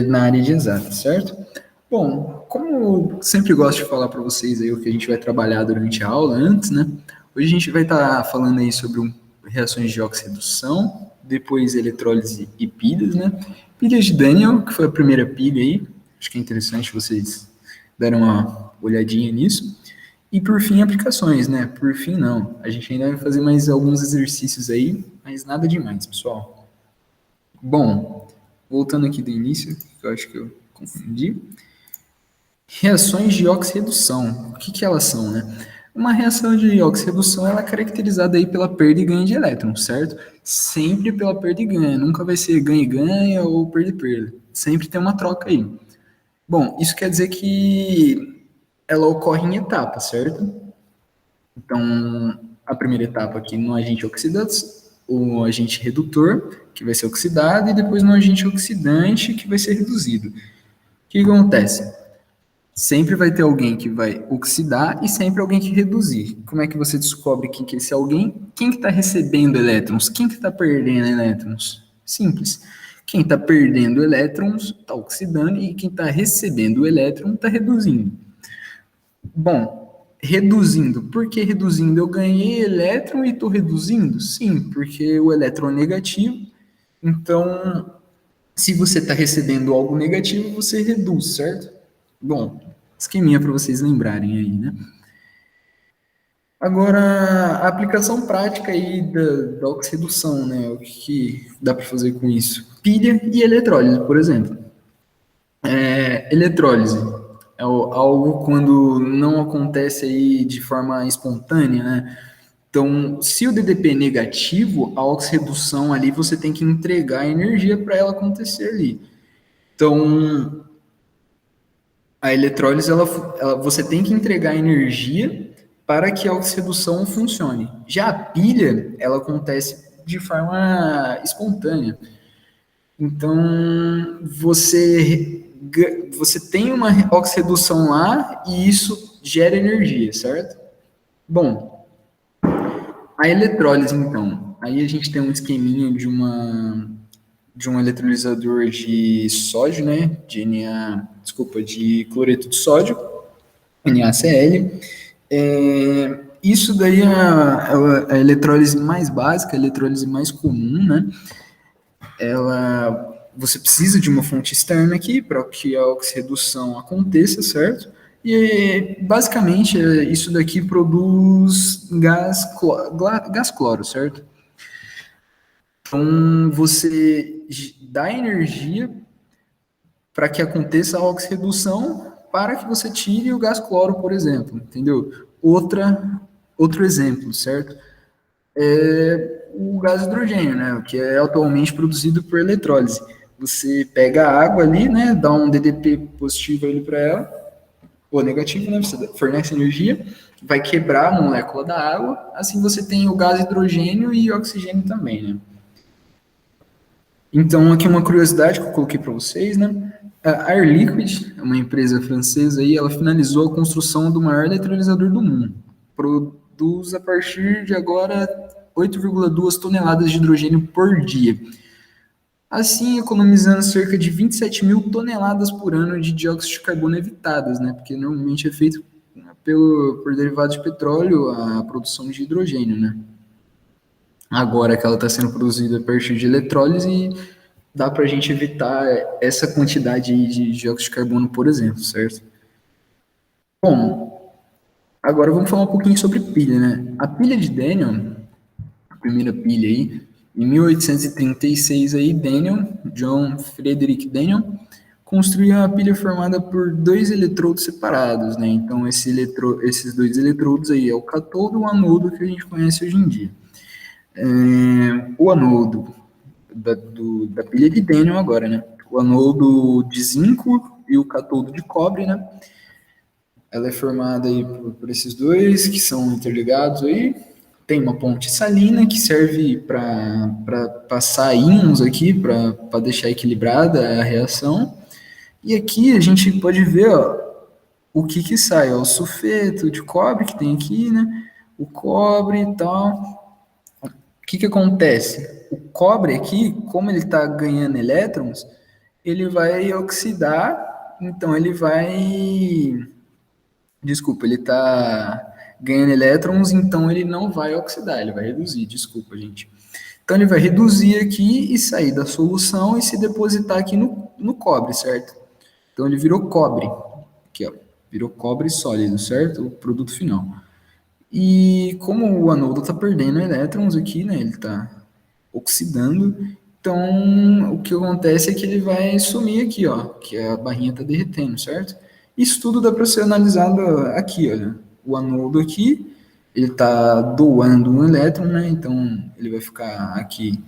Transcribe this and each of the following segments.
na área de exatas, certo? Bom, como eu sempre gosto de falar para vocês aí o que a gente vai trabalhar durante a aula antes, né? Hoje a gente vai estar falando aí sobre reações de oxirredução, depois eletrólise e pilhas, né? Pilhas de Daniel, que foi a primeira pilha aí, acho que é interessante vocês darem uma olhadinha nisso. E por fim, aplicações, né? Por fim, não. A gente ainda vai fazer mais alguns exercícios aí, mas nada demais, pessoal. Bom, voltando aqui do início, que eu acho que eu confundi. Reações de oxirredução. O que elas são, né? Uma reação de oxirredução ela é caracterizada aí pela perda e ganho de elétrons, certo? Sempre pela perda e ganho. Nunca vai ser ganha e ganha ou perda e perda. Sempre tem uma troca aí. Bom, isso quer dizer que ela ocorre em etapas, certo? Então, a primeira etapa aqui no agente oxidante, o agente redutor, que vai ser oxidado, e depois no agente oxidante, que vai ser reduzido. O que acontece? Sempre vai ter alguém que vai oxidar e sempre alguém que reduzir. Como é que você descobre quem que é esse alguém? Quem que está recebendo elétrons? Quem que está perdendo elétrons? Simples. Quem está perdendo elétrons está oxidando e quem está recebendo o elétron está reduzindo. Bom, reduzindo. Por que reduzindo? Eu ganhei elétron e estou reduzindo? Sim, porque o elétron é negativo. Então, se você está recebendo algo negativo, você reduz, certo? Bom, esqueminha para vocês lembrarem aí, né? Agora, a aplicação prática aí da oxirredução, né? O que dá para fazer com isso? Pilha e eletrólise, por exemplo. Eletrólise é algo quando não acontece aí de forma espontânea, né? Então, se o DDP é negativo, a oxirredução ali você tem que entregar energia para ela acontecer ali. Então, a eletrólise, você tem que entregar energia para que a oxirredução funcione. Já a pilha, ela acontece de forma espontânea. Então, você tem uma oxirredução lá e isso gera energia, certo? Bom, a eletrólise, então. Aí a gente tem um esqueminha de um eletrolisador de sódio, né? De cloreto de sódio, NaCl. Isso daí é a eletrólise mais básica, a eletrólise mais comum, né? Você precisa de uma fonte externa aqui para que a oxirredução aconteça, certo? E basicamente isso daqui produz gás cloro, certo? Então você dá energia para que aconteça a oxirredução para que você tire o gás cloro, por exemplo, entendeu? Outro exemplo, certo? É o gás hidrogênio, né? Que é atualmente produzido por eletrólise. Você pega a água ali, né? Dá um DDP positivo ali para ela, ou negativo, né? Você fornece energia, vai quebrar a molécula da água, assim você tem o gás hidrogênio e oxigênio também, né? Então, aqui uma curiosidade que eu coloquei para vocês, né? A Air Liquide, uma empresa francesa, aí, ela finalizou a construção do maior eletrolisador do mundo. Produz, a partir de agora, 8,2 toneladas de hidrogênio por dia. Assim, economizando cerca de 27 mil toneladas por ano de dióxido de carbono evitadas, né? Porque normalmente é feito por derivados de petróleo a produção de hidrogênio, né? Agora que ela está sendo produzida a partir de eletrólise, dá para a gente evitar essa quantidade de dióxido de carbono, por exemplo, certo? Bom, agora vamos falar um pouquinho sobre pilha, né? A pilha de Daniel, a primeira pilha aí, em 1836 aí, John Frederick Daniel, construiu uma pilha formada por dois eletrodos separados, né? Então esses dois eletrodos aí é o cátodo e o anodo que a gente conhece hoje em dia. O anodo da pilha de Daniel agora, né? O anodo de zinco e o cátodo de cobre, né? Ela é formada aí por esses dois que são interligados aí. Tem uma ponte salina que serve para passar íons aqui, para deixar equilibrada a reação. E aqui a gente pode ver, ó, o que sai, ó, o sulfeto de cobre que tem aqui, né? O cobre e tal. O que acontece? O cobre aqui, como ele está ganhando elétrons, ele vai oxidar, então ele vai, desculpa, ele está ganhando elétrons, então ele não vai oxidar, ele vai reduzir, desculpa, gente. Então ele vai reduzir aqui e sair da solução e se depositar aqui no cobre, certo? Então ele virou cobre, aqui ó, virou cobre sólido, certo? O produto final. E como o anodo está perdendo elétrons aqui, né? Ele está oxidando. Então, o que acontece é que ele vai sumir aqui, ó, que a barrinha está derretendo, certo? Isso tudo dá para ser analisado aqui, olha. O anodo aqui, ele está doando um elétron, né? Então, ele vai ficar aqui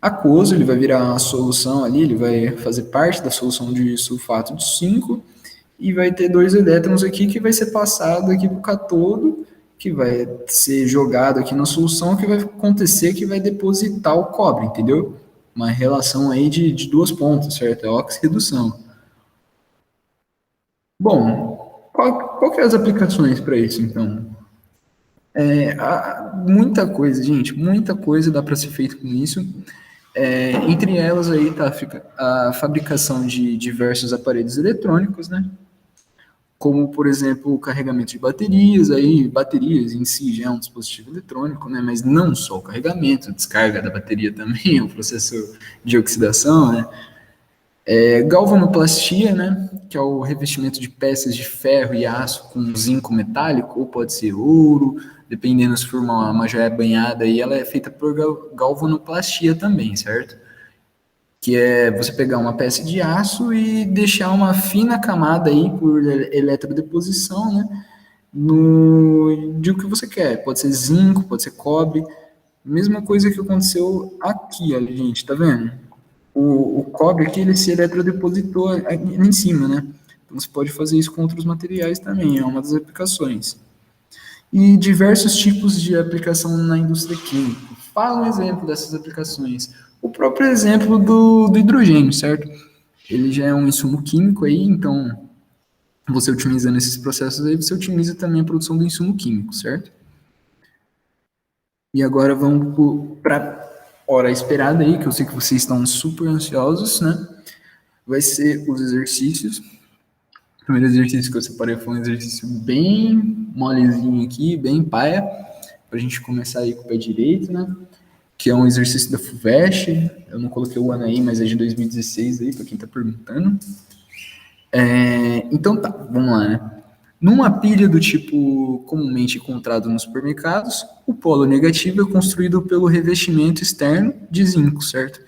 aquoso, ele vai virar a solução ali, ele vai fazer parte da solução de sulfato de 5 e vai ter 2 elétrons aqui que vai ser passado aqui para o catodo, que vai ser jogado aqui na solução, que vai acontecer que vai depositar o cobre, entendeu? Uma relação aí de duas pontas, certo? É oxirredução. Bom, qual que é as aplicações para isso, então? Muita coisa, gente, muita coisa dá para ser feito com isso. Entre elas aí tá a fabricação de diversos aparelhos eletrônicos, né? Como, por exemplo, o carregamento de baterias, aí baterias em si já é um dispositivo eletrônico, né? Mas não só o carregamento, a descarga da bateria também, o processo de oxidação, né? Galvanoplastia, né? Que é o revestimento de peças de ferro e aço com zinco metálico, ou pode ser ouro, dependendo se for uma joia banhada, e ela é feita por galvanoplastia também, certo? Que é você pegar uma peça de aço e deixar uma fina camada aí por eletrodeposição, né? De o que você quer. Pode ser zinco, pode ser cobre. Mesma coisa que aconteceu aqui, olha, gente, tá vendo? O cobre aqui, ele se eletrodepositou aqui em cima, né? Então você pode fazer isso com outros materiais também, é uma das aplicações. E diversos tipos de aplicação na indústria química. Fala um exemplo dessas aplicações. O próprio exemplo do hidrogênio, certo? Ele já é um insumo químico aí, então você utilizando esses processos aí, você otimiza também a produção do insumo químico, certo? E agora vamos para a hora esperada aí, que eu sei que vocês estão super ansiosos, né? Vai ser os exercícios. O primeiro exercício que eu separei foi um exercício bem molezinho aqui, bem paia, para a gente começar aí com o pé direito, né? Que é um exercício da FUVEST. Eu não coloquei o ano aí, mas é de 2016 aí, para quem está perguntando. Então tá, vamos lá, né? Numa pilha do tipo comumente encontrado nos supermercados, o polo negativo é construído pelo revestimento externo de zinco, certo?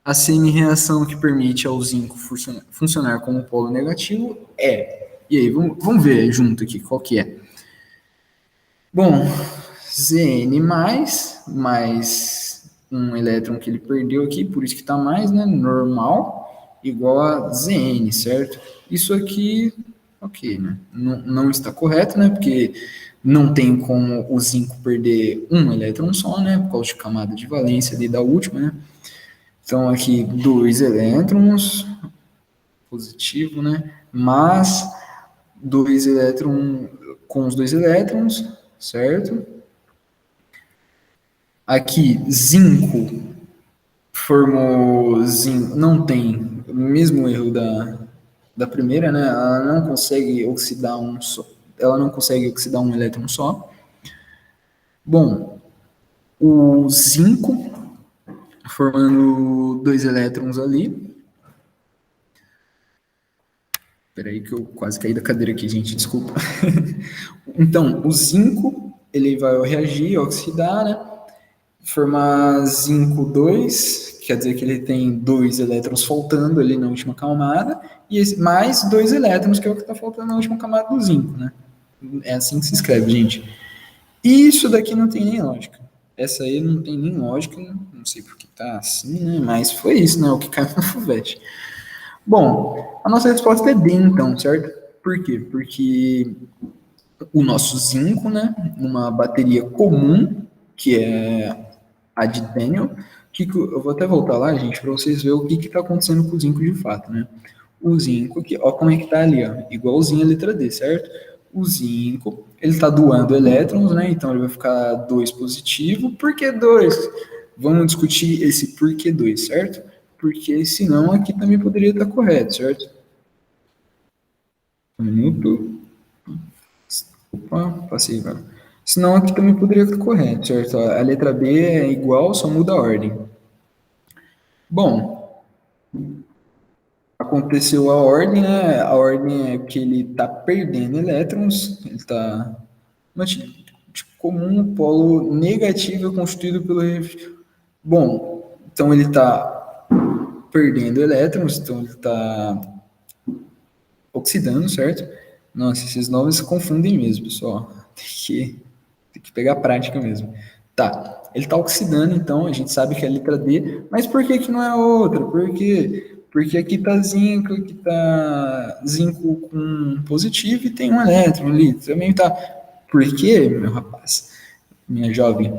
A semi-reação que permite ao zinco funcionar como polo negativo é... E aí, vamos ver junto aqui qual que é. Bom, Zn mais um elétron que ele perdeu aqui, por isso que está mais, né? Normal, igual a Zn, certo? Isso aqui, ok, né? Não está correto, né? Porque não tem como o zinco perder um elétron só, né? Por causa de camada de valência ali da última, né? Então, aqui, 2 elétrons, positivo, né? Mas 2 elétrons, com os 2 elétrons, certo? Aqui, zinco, formou zinco, não tem o mesmo erro da primeira, né? Ela não consegue oxidar ela não consegue oxidar um elétron só. Bom, o zinco, formando 2 elétrons ali. Peraí que eu quase caí da cadeira aqui, gente, desculpa. Então, o zinco, ele vai reagir, oxidar, né? Formar zinco 2, quer dizer que ele tem 2 elétrons faltando ali na última camada, e mais 2 elétrons, que é o que está faltando na última camada do zinco, né? É assim que se escreve, gente. E isso daqui não tem nem lógica. Essa aí não tem nem lógica, não sei por que tá assim, né? Mas foi isso, né? O que caiu na FUVEST. Bom, a nossa resposta é D, então, certo? Por quê? Porque o nosso zinco, né, numa bateria comum, que é a de Daniel, eu vou até voltar lá, gente, para vocês verem o que está acontecendo com o zinco de fato, né? O zinco, aqui, ó, como é que tá ali, ó, igualzinho a letra D, certo? O zinco, ele está doando elétrons, né? Então ele vai ficar 2 positivo. Por que 2? Vamos discutir esse por que 2, certo? porque senão aqui também poderia estar correto, certo? Um minuto. Opa, passei, agora. Senão aqui também poderia estar correto, certo? A letra B é igual, só muda a ordem. Bom, aconteceu a ordem, né? A ordem é que ele está perdendo elétrons, ele está. Tipo comum, o polo negativo é constituído pelo. Bom, então ele está perdendo elétrons, então ele está oxidando, certo? Nossa, esses nomes se confundem mesmo, pessoal. Tem que pegar a prática mesmo. Tá, ele está oxidando, então a gente sabe que é a letra D, mas por que que não é a outra? Por quê? Porque aqui tá zinco com positivo e tem um elétron ali. Também tá. Por quê, meu rapaz? Minha jovem?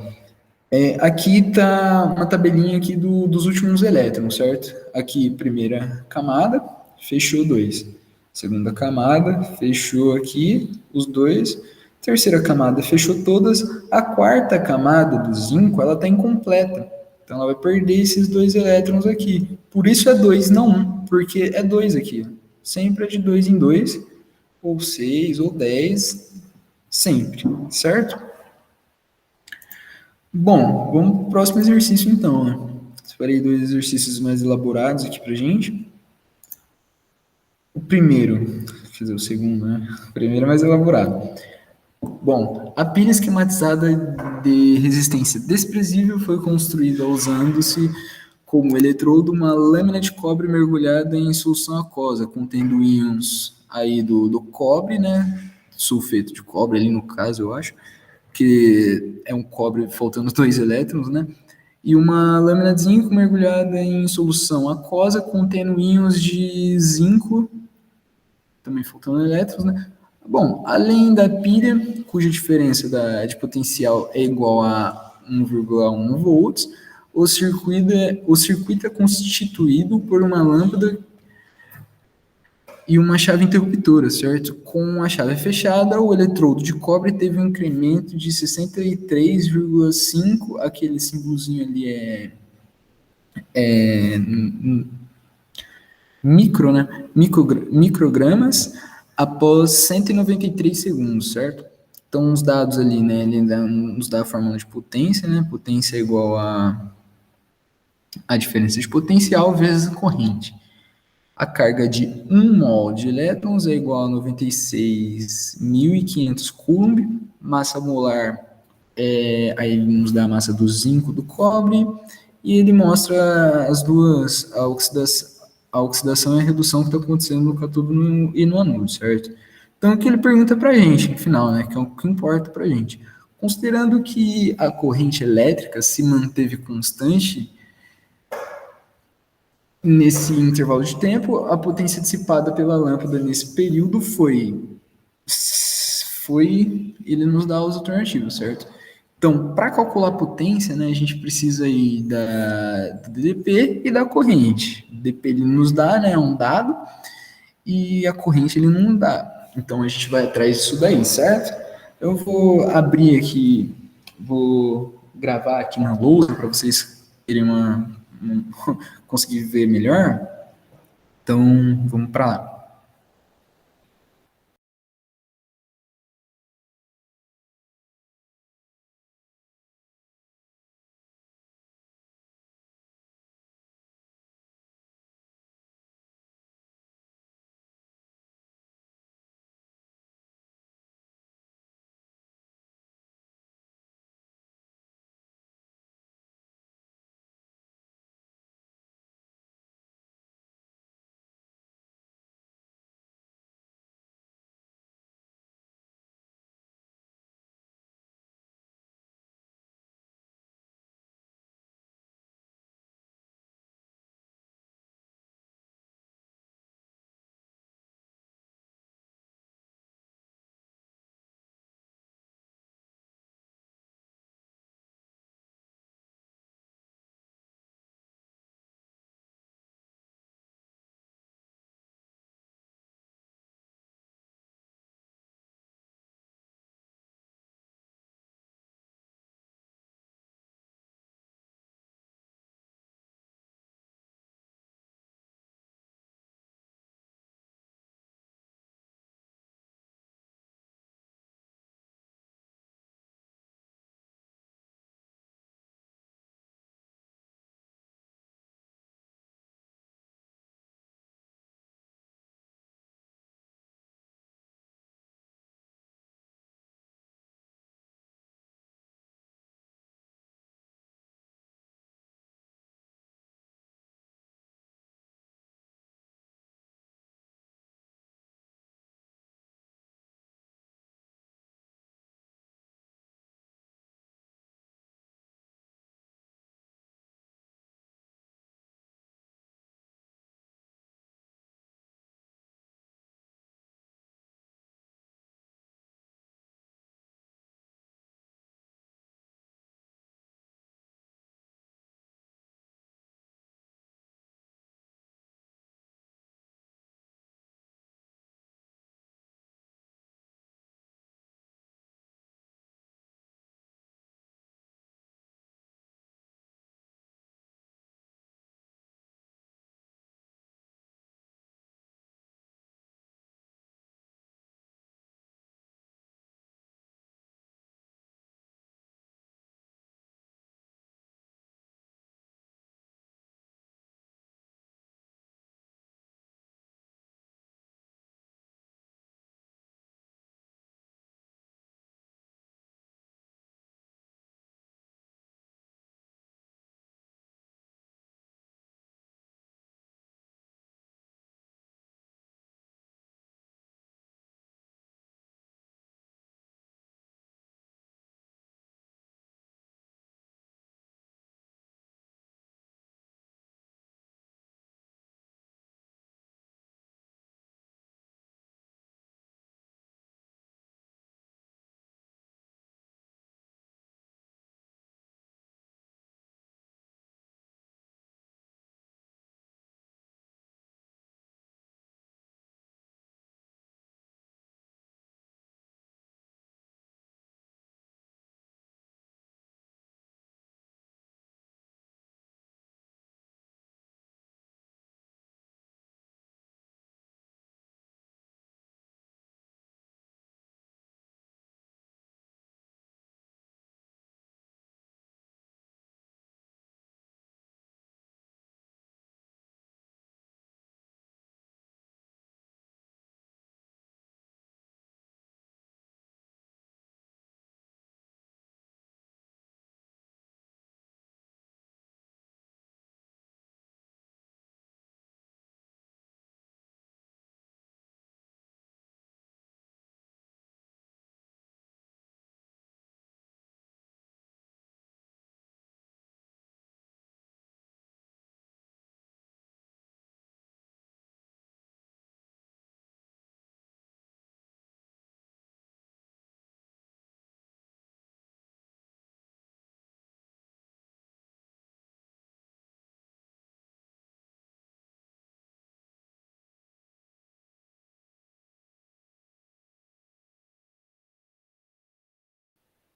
Aqui tá uma tabelinha aqui dos últimos elétrons, certo? Aqui, primeira camada, fechou dois. Segunda camada, fechou aqui os dois. Terceira camada, fechou todas. A quarta camada do zinco, ela está incompleta. Então, ela vai perder esses dois elétrons aqui. Por isso é dois, não um, porque é dois aqui. Sempre é de dois em dois, ou seis, ou 10, sempre, certo? Bom, vamos para o próximo exercício então, né? Separei dois exercícios mais elaborados aqui pra gente. O primeiro, quer dizer, o segundo, né? O primeiro é mais elaborado. Bom, a pilha esquematizada de resistência desprezível foi construída usando-se como eletrodo uma lâmina de cobre mergulhada em solução aquosa, contendo íons aí do cobre, né? Sulfeto de cobre ali no caso, eu acho, que é um cobre faltando dois elétrons, né? E uma lâmina de zinco mergulhada em solução aquosa contendo íons de zinco, também faltando elétrons, né? Bom, além da pilha, cuja diferença de potencial é igual a 1,1 volts, o circuito é constituído por uma lâmpada e uma chave interruptora, certo? Com a chave fechada, o eletrodo de cobre teve um incremento de 63,5, aquele símbolozinho ali é microgramas após 193 segundos, certo? Então, os dados ali, né, ele nos dá a fórmula de potência, né? Potência é igual a diferença de potencial vezes a corrente. A carga de 1 mol de elétrons é igual a 96.500 coulomb, massa molar aí ele nos dá a massa do zinco, do cobre, e ele mostra as duas, a oxidação e a redução que está acontecendo no cátodo e no anodo, certo? Então, o que ele pergunta para a gente, no final, né, que é o que importa para a gente. Considerando que a corrente elétrica se manteve constante nesse intervalo de tempo, a potência dissipada pela lâmpada nesse período ele nos dá as alternativas, certo? Então, para calcular a potência, né, a gente precisa aí do dp e da corrente. O dp ele nos dá, né, um dado, e a corrente ele não dá. Então, a gente vai atrás disso daí, certo? Eu vou abrir aqui, vou gravar aqui na lousa para vocês terem conseguir ver melhor. Então, vamos para lá.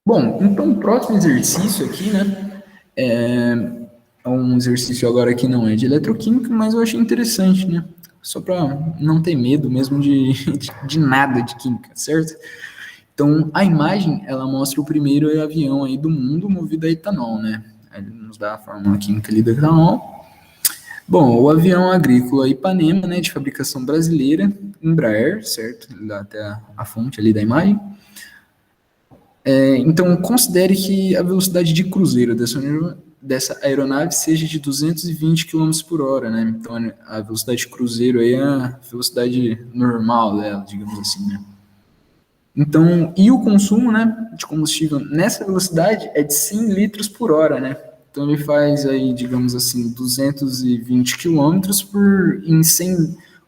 Bom, então o próximo exercício aqui, né, é um exercício agora que não é de eletroquímica, mas eu achei interessante, né? Só para não ter medo mesmo de nada de química, certo? Então, a imagem, ela mostra o primeiro avião aí do mundo movido a etanol, né? Ele nos dá a fórmula química ali do etanol. Bom, o avião agrícola Ipanema, né, de fabricação brasileira, Embraer, certo? Ele dá até a fonte ali da imagem. Então, considere que a velocidade de cruzeiro dessa aeronave seja de 220 km por hora, né? Então, a velocidade de cruzeiro aí é a velocidade normal dela, digamos assim, né? Então, e o consumo, né, de combustível nessa velocidade é de 100 litros por hora, né? Então, ele faz aí, digamos assim, 220 quilômetros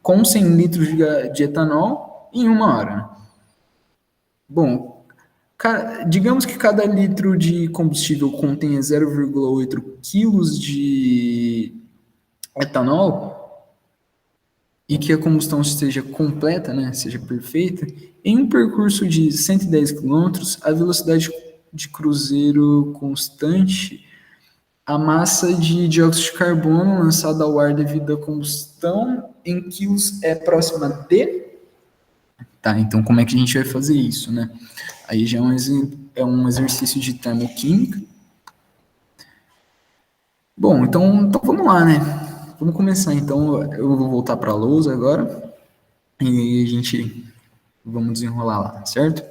com 100 litros de etanol em uma hora, né? Bom, digamos que cada litro de combustível contenha 0,8 quilos de etanol e que a combustão esteja completa, né, seja perfeita, em um percurso de 110 quilômetros, a velocidade de cruzeiro constante, a massa de dióxido de carbono lançada ao ar devido à combustão em quilos é próxima de... Tá, então como é que a gente vai fazer isso, né? Aí já é um exercício de termoquímica. Bom, então vamos lá, né? Vamos começar. Então eu vou voltar para a lousa agora e a gente vamos desenrolar lá, certo?